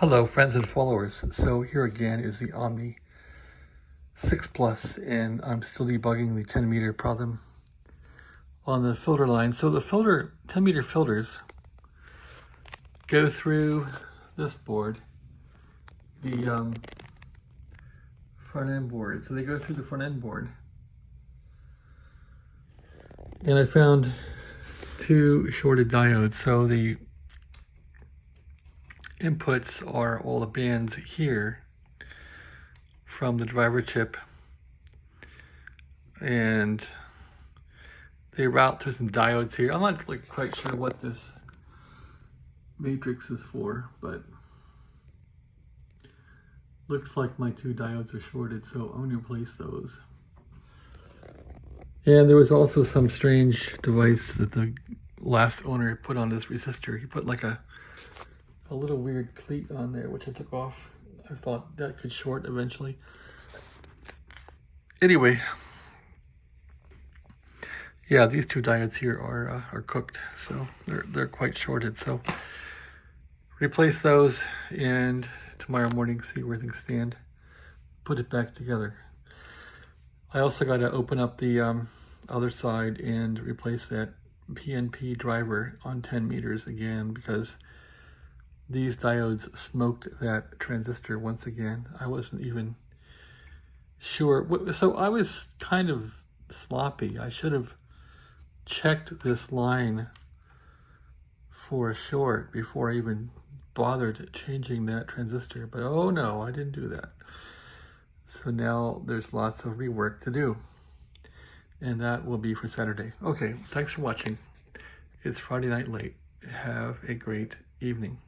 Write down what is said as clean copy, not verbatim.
Hello friends and followers. So here again is the Omni 6 Plus, and I'm still debugging the 10 meter problem on the filter line. So the 10 meter filters go through this board, the front end board. So they go through the front end board. And I found two shorted diodes. So the inputs are all the bands here from the driver chip, and they route through some diodes here. I'm not really quite sure what this matrix is for, but looks like my two diodes are shorted, so I'm going to replace those. And there was also some strange device that the last owner put on this resistor. He put like a little weird cleat on there, which I took off. I thought that could short eventually. Anyway, yeah, these two diodes here are cooked, so they're quite shorted. So replace those, and tomorrow morning see where things stand. Put it back together. I also got to open up the other side and replace that PNP driver on 10 meters again, because these diodes smoked that transistor once again. I wasn't even sure. So I was kind of sloppy. I should have checked this line for a short before I even bothered changing that transistor. But oh no, I didn't do that. So now there's lots of rework to do. And that will be for Saturday. Okay, thanks for watching. It's Friday night late. Have a great evening.